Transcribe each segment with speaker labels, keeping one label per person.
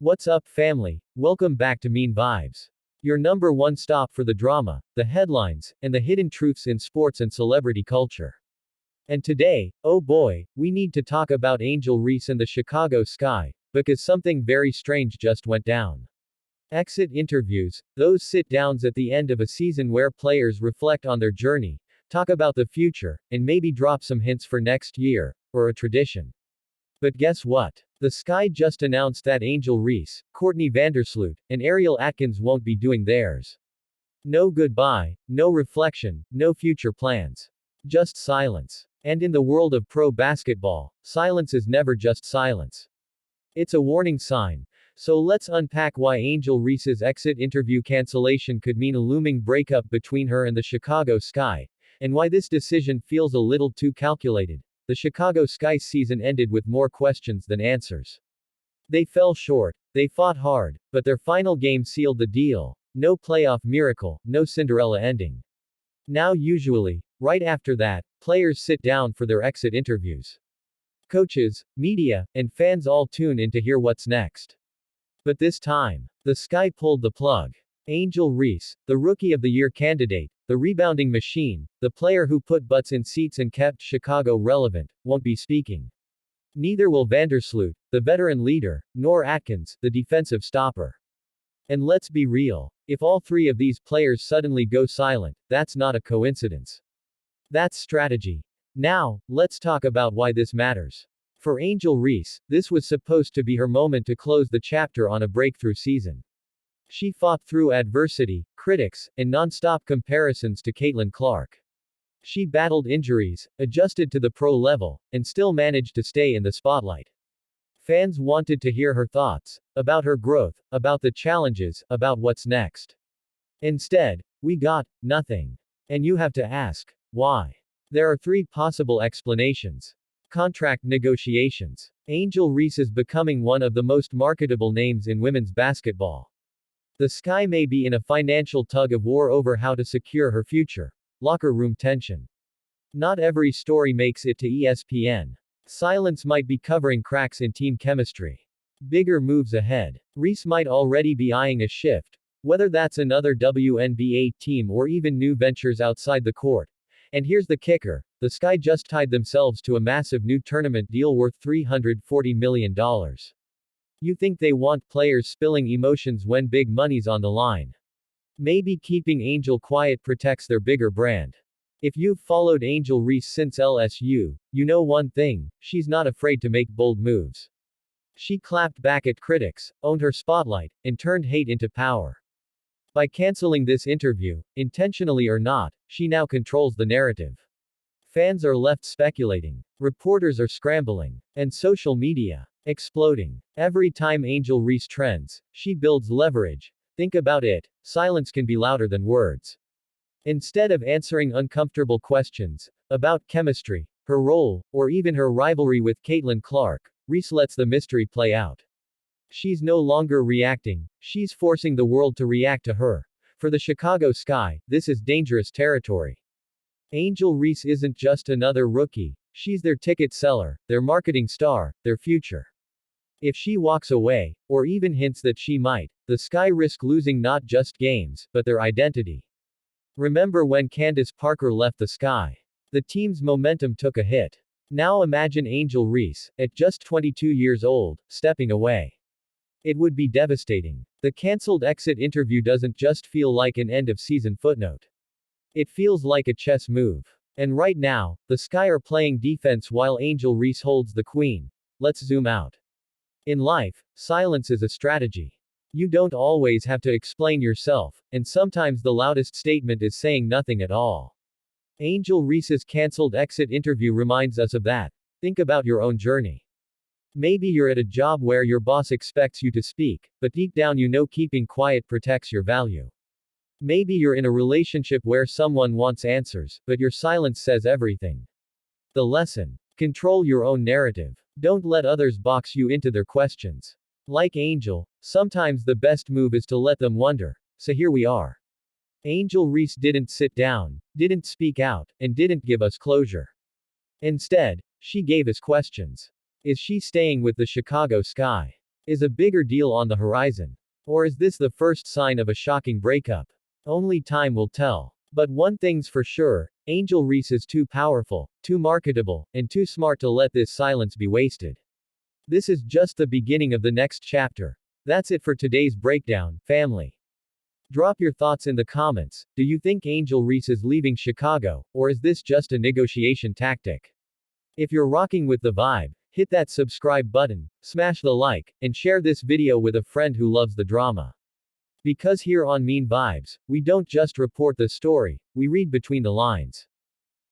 Speaker 1: What's up, family? Welcome back to Mean Vibes. Your number one stop for the drama, the headlines, and the hidden truths in sports and celebrity culture. And today, oh boy, we need to talk about Angel Reese and the Chicago Sky, because something very strange just went down. Exit interviews, those sit downs at the end of a season where players reflect on their journey, talk about the future, and maybe drop some hints for next year, or a tradition. But guess what? The Sky just announced that Angel Reese, Courtney Vandersloot, and Ariel Atkins won't be doing theirs. No goodbye, no reflection, no future plans. Just silence. And in the world of pro basketball, silence is never just silence. It's a warning sign. So let's unpack why Angel Reese's exit interview cancellation could mean a looming breakup between her and the Chicago Sky, and why this decision feels a little too calculated. The Chicago Sky season ended with more questions than answers. They fell short, they fought hard, but their final game sealed the deal. No playoff miracle, no Cinderella ending. Now usually, right after that, players sit down for their exit interviews. Coaches, media, and fans all tune in to hear what's next. But this time, the Sky pulled the plug. Angel Reese, the Rookie of the Year candidate, the rebounding machine, the player who put butts in seats and kept Chicago relevant, won't be speaking. Neither will Vandersloot, the veteran leader, nor Atkins, the defensive stopper. And let's be real, if all three of these players suddenly go silent, that's not a coincidence. That's strategy. Now, let's talk about why this matters. For Angel Reese, this was supposed to be her moment to close the chapter on a breakthrough season. She fought through adversity, critics, and non-stop comparisons to Caitlin Clark. She battled injuries, adjusted to the pro level, and still managed to stay in the spotlight. Fans wanted to hear her thoughts, about her growth, about the challenges, about what's next. Instead, we got nothing. And you have to ask, why? There are three possible explanations. Contract negotiations. Angel Reese is becoming one of the most marketable names in women's basketball. The Sky may be in a financial tug-of-war over how to secure her future. Locker room tension. Not every story makes it to ESPN. Silence might be covering cracks in team chemistry. Bigger moves ahead. Reese might already be eyeing a shift, whether that's another WNBA team or even new ventures outside the court. And here's the kicker, the Sky just tied themselves to a massive new tournament deal worth $340 million. You think they want players spilling emotions when big money's on the line? Maybe keeping Angel quiet protects their bigger brand. If you've followed Angel Reese since LSU, you know one thing, she's not afraid to make bold moves. She clapped back at critics, owned her spotlight, and turned hate into power. By canceling this interview, intentionally or not, she now controls the narrative. Fans are left speculating. Reporters are scrambling. And social media exploding. Every time Angel Reese trends, she builds leverage. Think about it, silence can be louder than words. Instead of answering uncomfortable questions about chemistry, her role, or even her rivalry with Caitlin Clark, Reese lets the mystery play out. She's no longer reacting, she's forcing the world to react to her. For the Chicago Sky, this is dangerous territory. Angel Reese isn't just another rookie, she's their ticket seller, their marketing star, their future. If she walks away, or even hints that she might, the Sky risk losing not just games, but their identity. Remember when Candace Parker left the Sky? The team's momentum took a hit. Now imagine Angel Reese, at just 22 years old, stepping away. It would be devastating. The cancelled exit interview doesn't just feel like an end-of-season footnote. It feels like a chess move. And right now, the Sky are playing defense while Angel Reese holds the queen. Let's zoom out. In life, silence is a strategy. You don't always have to explain yourself, and sometimes the loudest statement is saying nothing at all. Angel Reese's cancelled exit interview reminds us of that. Think about your own journey. Maybe you're at a job where your boss expects you to speak, but deep down you know keeping quiet protects your value. Maybe you're in a relationship where someone wants answers, but your silence says everything. The lesson: control your own narrative. Don't let others box you into their questions. Like Angel, sometimes the best move is to let them wonder. So here we are. Angel Reese didn't sit down, didn't speak out, and didn't give us closure. Instead, she gave us questions. Is she staying with the Chicago Sky? Is a bigger deal on the horizon? Or is this the first sign of a shocking breakup? Only time will tell. But one thing's for sure, Angel Reese is too powerful, too marketable, and too smart to let this silence be wasted. This is just the beginning of the next chapter. That's it for today's breakdown, family. Drop your thoughts in the comments. Do you think Angel Reese is leaving Chicago, or is this just a negotiation tactic? If you're rocking with the vibe, hit that subscribe button, smash the like, and share this video with a friend who loves the drama. Because here on Mean Vibes, we don't just report the story, we read between the lines.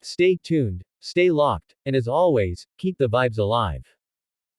Speaker 1: Stay tuned, stay locked, and as always, keep the vibes alive.